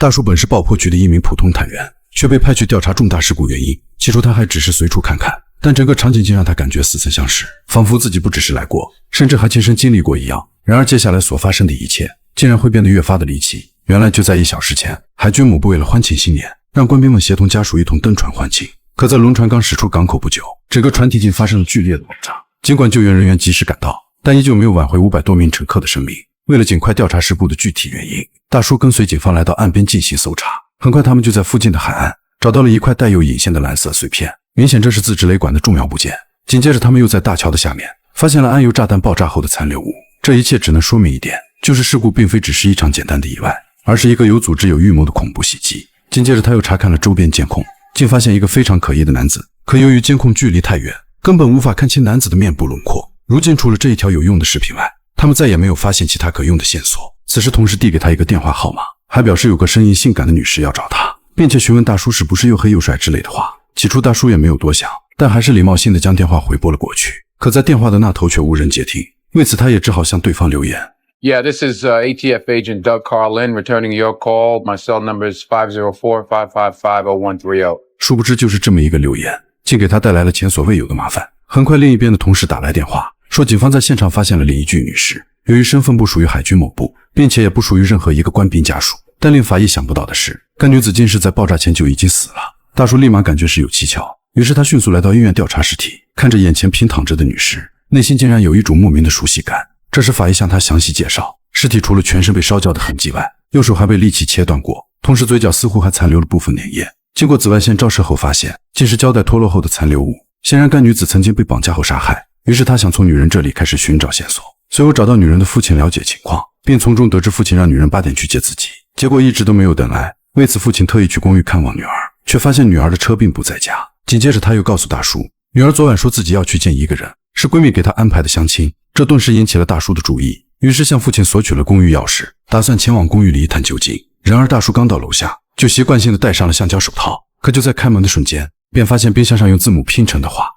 大叔本是爆破局的一名普通探员，却被派去调查重大事故原因。起初他还只是随处看看，但整个场景竟让他感觉似曾相识，仿佛自己不只是来过，甚至还亲身经历过一样。然而接下来所发生的一切，竟然会变得越发的离奇。原来就在1小时前，海军母部为了欢庆新年，让官兵们协同家属一同登船欢庆。可在轮船刚驶出港口不久，整个船体竟发生了剧烈的爆炸。尽管救援人员及时赶到，但依旧没有挽回500多名乘客的生命。为了尽快调查事故的具体原因，大叔跟随警方来到岸边进行搜查。很快他们就在附近的海岸找到了一块带有引线的蓝色碎片，明显这是自制雷管的重要部件。紧接着他们又在大桥的下面发现了安油炸弹爆炸后的残留物。这一切只能说明一点，就是事故并非只是一场简单的意外，而是一个有组织有预谋的恐怖袭击。紧接着他又查看了周边监控，竟发现一个非常可疑的男子，可由于监控距离太远，根本无法看清男子的面部轮廓。如今除了这一条有用的视频外，他们再也没有发现其他可用的线索。此时同时递给他一个电话号码，还表示有个声音性感的女士要找他，并且询问大叔是不是又黑又帅之类的话。起初大叔也没有多想，但还是礼貌性的将电话回拨了过去。可在电话的那头却无人接听，为此他也只好向对方留言。Yeah, this is ATF agent Doug Carlin returning your call. My cell number is 504-555-0130. 殊不知就是这么一个留言，竟给他带来了前所未有的麻烦。很快另一边的同事打来电话，说警方在现场发现了林一具女士，由于身份不属于海军某部，并且也不属于任何一个官兵家属，但令法医想不到的是，该女子竟是在爆炸前就已经死了。大叔立马感觉事有蹊跷，于是他迅速来到医院调查尸体，看着眼前平躺着的女尸，内心竟然有一种莫名的熟悉感。这时法医向他详细介绍，尸体除了全身被烧焦的痕迹外，右手还被利器切断过，同时嘴角似乎还残留了部分粘液。经过紫外线照射后发现，竟是胶带脱落后的残留物。显然该女子曾经被绑架后杀害，于是他想从女人这里开始寻找线索。随后找到女人的父亲了解情况，并从中得知父亲让女人8点去接自己，结果一直都没有等来。为此父亲特意去公寓看望女儿，却发现女儿的车并不在家。紧接着他又告诉大叔，女儿昨晚说自己要去见一个人，是闺蜜给她安排的相亲。这顿时引起了大叔的注意，于是向父亲索取了公寓钥匙，打算前往公寓里一探究竟。然而大叔刚到楼下，就习惯性的戴上了橡胶手套，可就在开门的瞬间，便发现冰箱上用字母拼成的话。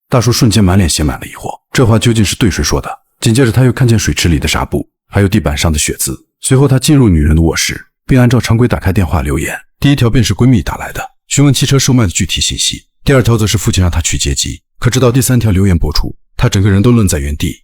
大叔瞬间满脸写满了疑惑，这话究竟是对谁说的？紧接着他又看见水池里的纱布，还有地板上的血渍。随后他进入女人的卧室，并按照常规打开电话留言。第一条便是闺蜜打来的，询问汽车售卖的具体信息。第二条则是父亲让他去接机。可直到第3条留言播出，他整个人都愣在原地。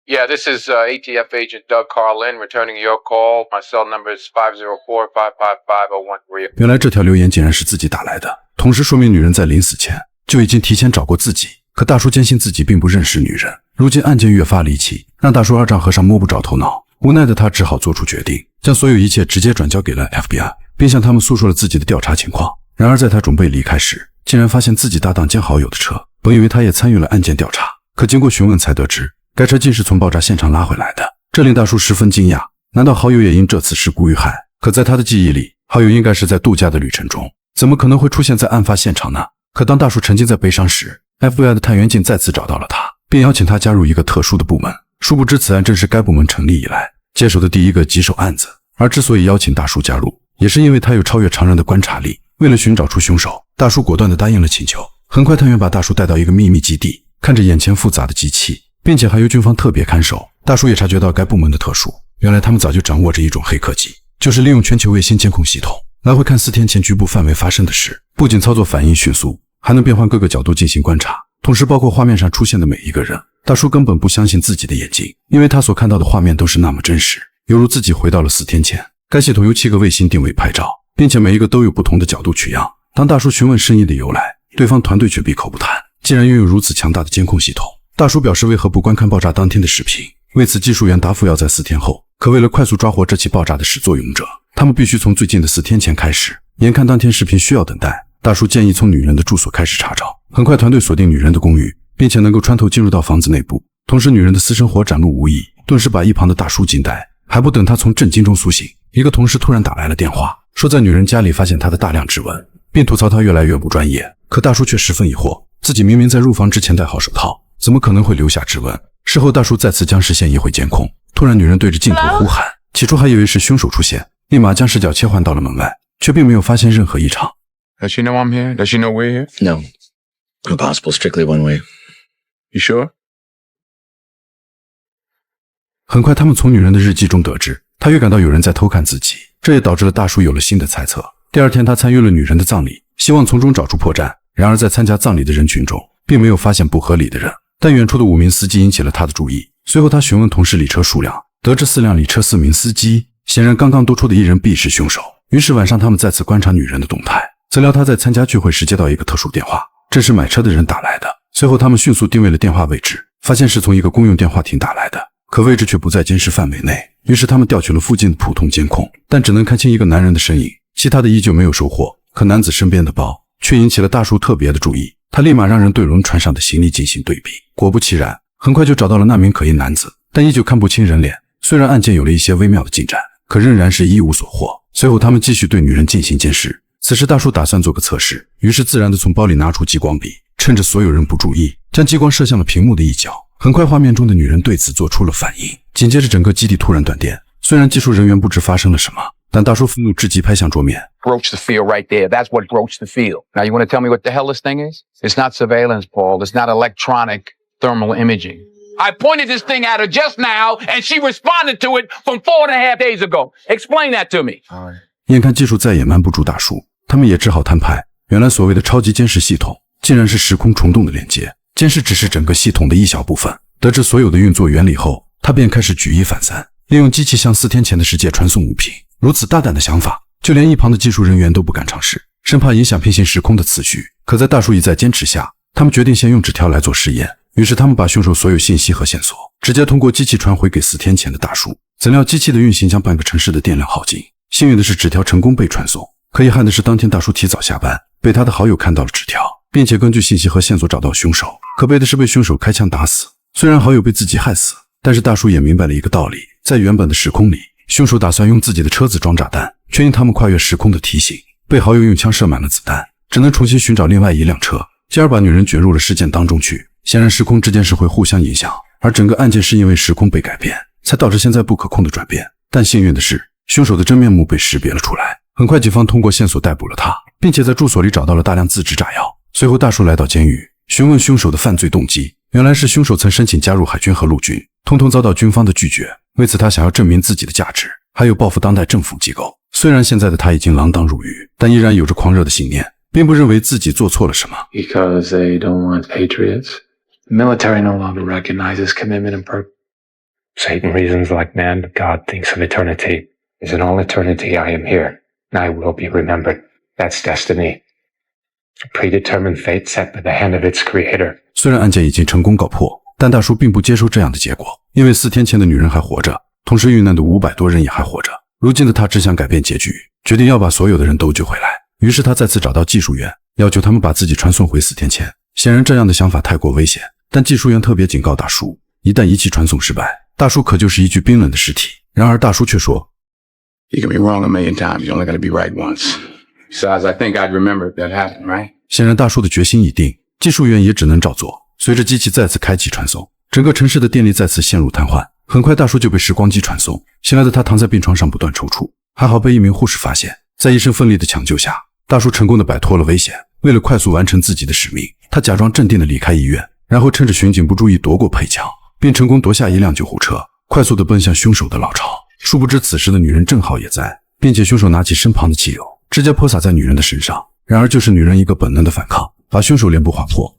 Yeah, this is ATF agent Doug Carlin returning your call. My cell number is 504-555-0130. 原来这条留言竟然是自己打来的，同时说明女人在临死前就已经提前找过自己。可大叔坚信自己并不认识女人，如今案件越发离奇，让大叔二丈和尚摸不着头脑。无奈的他只好做出决定，将所有一切直接转交给了 FBI， 并向他们诉说了自己的调查情况。然而在他准备离开时，竟然发现自己搭档兼好友的车，本以为他也参与了案件调查，可经过询问才得知，该车竟是从爆炸现场拉回来的。这令大叔十分惊讶，难道好友也因这次事故遇害？可在他的记忆里，好友应该是在度假的旅程中，怎么可能会出现在案发现场呢？可当大叔沉浸在悲伤时， FBI 的探员竟再次找到了他，并邀请他加入一个特殊的部门。殊不知此案正是该部门成立以来接手的第一个棘手案子。而之所以邀请大叔加入，也是因为他有超越常人的观察力。为了寻找出凶手，大叔果断地答应了请求。很快探员把大叔带到一个秘密基地，看着眼前复杂的机器，并且还由军方特别看守。大叔也察觉到该部门的特殊，原来他们早就掌握着一种黑科技，就是利用全球卫星监控系统来回看4天前局部范围发生的事，不仅操作反应迅速，还能变换各个角度进行观察，同时包括画面上出现的每一个人。大叔根本不相信自己的眼睛，因为他所看到的画面都是那么真实，犹如自己回到了4天前。该系统由7个卫星定位拍照，并且每一个都有不同的角度取样。当大叔询问声音的由来，对方团队却闭口不谈，竟然拥有如此强大的监控系统。大叔表示为何不观看爆炸当天的视频，为此技术员答复要在4天后。可为了快速抓获这起爆炸的始作俑者，他们必须从最近的4天前开始。眼看当天视频需要等待，大叔建议从女人的住所开始查找。很快团队锁定女人的公寓，并且能够穿透进入到房子内部，同时女人的私生活展露无遗，顿时把一旁的大叔惊呆。还不等他从震惊中苏醒，一个同事突然打来了电话，说在女人家里发现她的大量指纹，并吐槽她越来越不专业。可大叔却十分疑惑，自己明明在入房之前戴好手套，怎么可能会留下指纹？事后大叔再次将视线移回监控，突然女人对着镜头呼喊，起初还以为是凶手出现，立马将视角切换到了门外，却并没有发现任何异常。 Does she know I'm here? Does she know we're here? No. Impossible. Strictly one way. You sure? 很快，他们从女人的日记中得知，她预感到有人在偷看自己，这也导致了大叔有了新的猜测。第二天，他参与了女人的葬礼，希望从中找出破绽。然而，在参加葬礼的人群中，并没有发现不合理的人，但远处的5名司机引起了他的注意。随后，他询问同事礼车数量，得知4辆礼车4名司机，显然刚刚多出的一人必是凶手。于是晚上，他们再次观察女人的动态。资料他在参加聚会时接到一个特殊电话，这是买车的人打来的。随后他们迅速定位了电话位置，发现是从一个公用电话亭打来的，可位置却不在监视范围内。于是他们调取了附近的普通监控，但只能看清一个男人的身影，其他的依旧没有收获。可男子身边的包却引起了大叔特别的注意，他立马让人对轮船上的行李进行对比。果不其然，很快就找到了那名可疑男子，但依旧看不清人脸。虽然案件有了一些微妙的进展，可仍然是一无所获。随后他们继续对女人进行监视。此时大叔打算做个测试，于是自然地从包里拿出激光笔，趁着所有人不注意，将激光射向了屏幕的一角。很快画面中的女人对此做出了反应，紧接着整个基地突然断电。虽然技术人员不知发生了什么，但大叔愤怒至极，拍向桌面。 Broach the field right there. That's what broached the field. Now you want to tell me what the hell this thing is? It's not surveillance, Paul. It's not electronic thermal imaging. I pointed this thing at her just now, and she responded to it from 4.5 days ago. Explain that to me. 眼看技术再也瞒不住大叔，他们也只好摊牌。原来所谓的超级监视系统，竟然是时空虫洞的连接，监视只是整个系统的一小部分。得知所有的运作原理后，他便开始举一反三，利用机器向4天前的世界传送物品。如此大胆的想法，就连一旁的技术人员都不敢尝试，生怕影响平行时空的次序。可在大叔一再坚持下，他们决定先用纸条来做实验。于是他们把凶手所有信息和线索直接通过机器传回给4天前的大叔。怎料机器的运行将半个城市的电量耗尽。幸运的是，纸条成功被传送。可遗憾的是，当天大叔提早下班，被他的好友看到了纸条，并且根据信息和线索找到凶手。可悲的是被凶手开枪打死。虽然好友被自己害死，但是大叔也明白了一个道理，在原本的时空里，凶手打算用自己的车子装炸弹，却因他们跨越时空的提醒，被好友用枪射满了子弹，只能重新寻找另外一辆车，继而把女人卷入了事件当中去。显然时空之间是会互相影响，而整个案件是因为时空被改变，才导致现在不可控的转变。但幸运的是，凶手的真面目被识别了出来。很快警方通过线索逮捕了他，并且在住所里找到了大量自制炸药。随后大叔来到监狱，询问凶手的犯罪动机。原来是凶手曾申请加入海军和陆军，通通遭到军方的拒绝。为此他想要证明自己的价值，还有报复当代政府机构。虽然现在的他已经锒铛入狱，但依然有着狂热的信念，并不认为自己做错了什么。 Because they don't want patriots. The military no longer recognizes commitment and purpose. Satan reasons like man, but God thinks of eternity. Is in all eternity I am here, and I will be remembered. That's destiny. A predetermined fate set by the hand of its creator. 虽然案件已经成功告破，但大叔并不接受这样的结果，因为4天前的女人还活着，同时遇难的500多人也还活着。如今的他只想改变结局，决定要把所有的人都救回来。于是他再次找到技术员，要求他们把自己传送回4天前。显然这样的想法太过危险，但技术员特别警告大叔，一旦仪器传送失败，大叔可就是一具冰冷的尸体。然而大叔却说， You can be wrong a million times, you only gotta be right once. Besides, I think I'd remember if that happened, right? 显然大叔的决心已定，技术员也只能照做。随着机器再次开启传送，整个城市的电力再次陷入瘫痪。很快大叔就被时光机传送，醒来的他躺在病床上不断抽搐，还好被一名护士发现。在医生奋力的抢救下，大叔成功的摆脱了危险。为了快速完成自己的使命，他假装镇定的离开医院，然后趁着巡警不注意夺过配枪，并成功夺下一辆救护车，快速的奔向凶手的老巢。殊不知此时的女人正好也在，并且凶手拿起身旁的汽油直接泼洒在女人的身上。然而就是女人一个本能的反抗，把凶手脸部划破。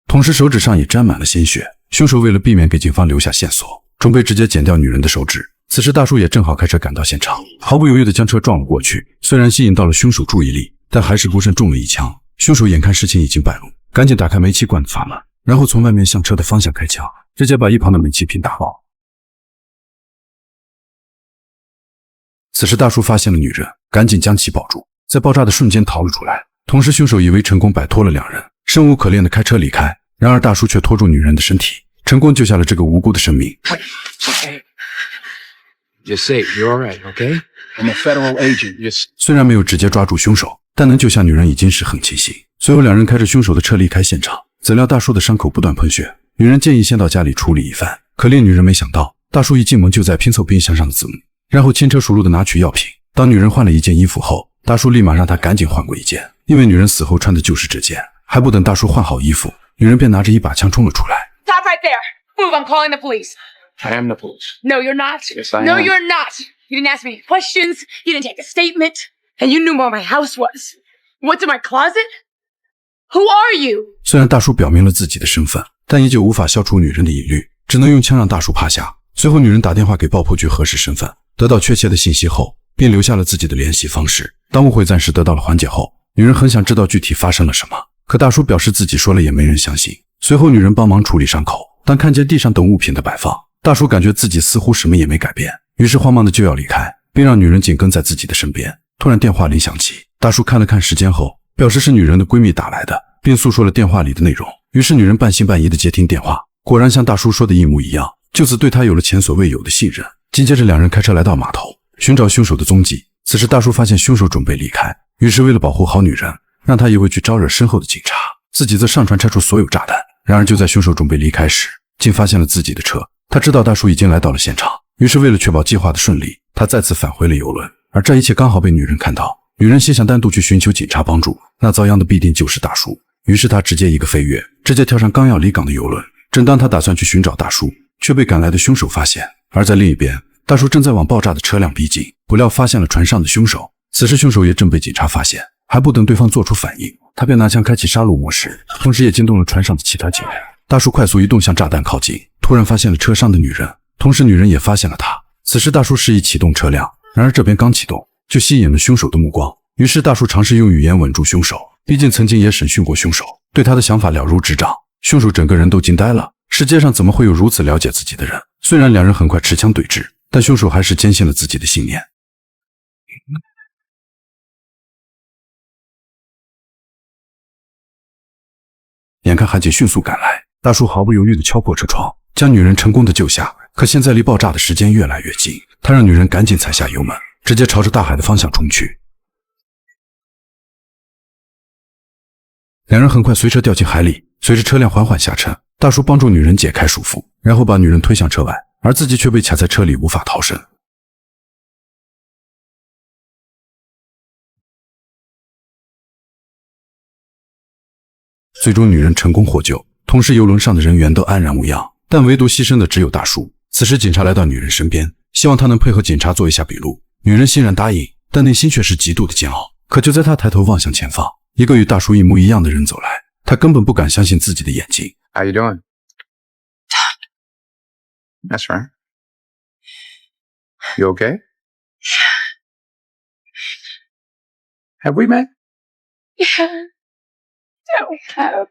同时手指上也沾满了鲜血。凶手为了避免给警方留下线索，准备直接剪掉女人的手指。此时大叔也正好开车赶到现场，毫不犹豫地将车撞了过去。虽然吸引到了凶手注意力，但还是不慎中了一枪。凶手眼看事情已经败露，赶紧打开煤气罐的阀门，然后从外面向车的方向开枪，直接把一旁的煤气瓶打爆。此时大叔发现了女人，赶紧将其抱住，在爆炸的瞬间逃了出来。同时凶手以为成功摆脱了2人，生无可恋地开车离开。然而大叔却拖住女人的身体，成功救下了这个无辜的生命。 You're safe. You're all right, okay? I'm a federal agent. 虽然没有直接抓住凶手，但能救下女人已经是很庆幸。随后2人开着凶手的车离开现场。怎料大叔的伤口不断喷血，女人建议先到家里处理一番。可令女人没想到，大叔一进门就在拼凑冰箱上的字母，然后轻车熟路地拿取药品。当女人换了一件衣服后，大叔立马让她赶紧换过一件，因为女人死后穿的就是这件。还不等大叔换好衣服，女人便拿着一把枪冲了出来。Stop right there. Move, I'm calling the police. I am the police. No, you're not. Yes, I no, am. you're not. You didn't ask me any questions. You didn't take a statement. And you knew where my house was. What's in my closet? Who are you? 虽然大叔表明了自己的身份，但依旧无法消除女人的疑虑，只能用枪让大叔趴下。随后，女人打电话给爆破局核实身份，得到确切的信息后，并留下了自己的联系方式。当误会暂时得到了缓解后，女人很想知道具体发生了什么，可大叔表示自己说了也没人相信。随后，女人帮忙处理伤口，但看见地上等物品的摆放，大叔感觉自己似乎什么也没改变，于是慌忙的就要离开，并让女人紧跟在自己的身边。突然电话铃响起，大叔看了看时间后，表示是女人的闺蜜打来的，并诉说了电话里的内容。于是女人半信半疑的接听电话，果然像大叔说的一模一样，就此对他有了前所未有的信任。紧接着两人开车来到码头，寻找凶手的踪迹。此时大叔发现凶手准备离开，于是为了保护好女人，让她也会去招惹身后的警察，自己则上船拆除所有炸弹。然而就在凶手准备离开时，竟发现了自己的车。他知道大叔已经来到了现场，于是为了确保计划的顺利，他再次返回了游轮。而这一切刚好被女人看到，女人心想单独去寻求警察帮助，那遭殃的必定就是大叔。于是他直接一个飞跃，直接跳上刚要离港的游轮。正当他打算去寻找大叔，却被赶来的凶手发现。而在另一边，大叔正在往爆炸的车辆逼近，不料发现了船上的凶手。此时凶手也正被警察发现，还不等对方做出反应，他便拿枪开启杀戮模式，同时也惊动了船上的其他警员。大叔快速移动向炸弹靠近，突然发现了车上的女人，同时女人也发现了他。此时大叔示意启动车辆，然而这边刚启动，就吸引了凶手的目光。于是大叔尝试用语言稳住凶手，毕竟曾经也审讯过凶手，对他的想法了如指掌。凶手整个人都惊呆了，世界上怎么会有如此了解自己的人？虽然两人很快持枪对峙，但凶手还是坚信了自己的信念。眼看海警迅速赶来，大叔毫不犹豫地敲破车窗，将女人成功地救下。可现在离爆炸的时间越来越近，他让女人赶紧踩下油门，直接朝着大海的方向冲去。两人很快随车掉进海里，随着车辆缓缓下沉，大叔帮助女人解开束缚，然后把女人推向车外，而自己却被卡在车里无法逃生。最终女人成功获救，同时游轮上的人员都安然无恙，但唯独牺牲的只有大叔。此时警察来到女人身边，希望她能配合警察做一下笔录。女人欣然答应，但内心却是极度的煎熬。可就在她抬头望向前方，一个与大叔一模一样的人走来，她根本不敢相信自己的眼睛。 How you doing? That's right. You okay? Have we met? Yeah. Yeah, we have.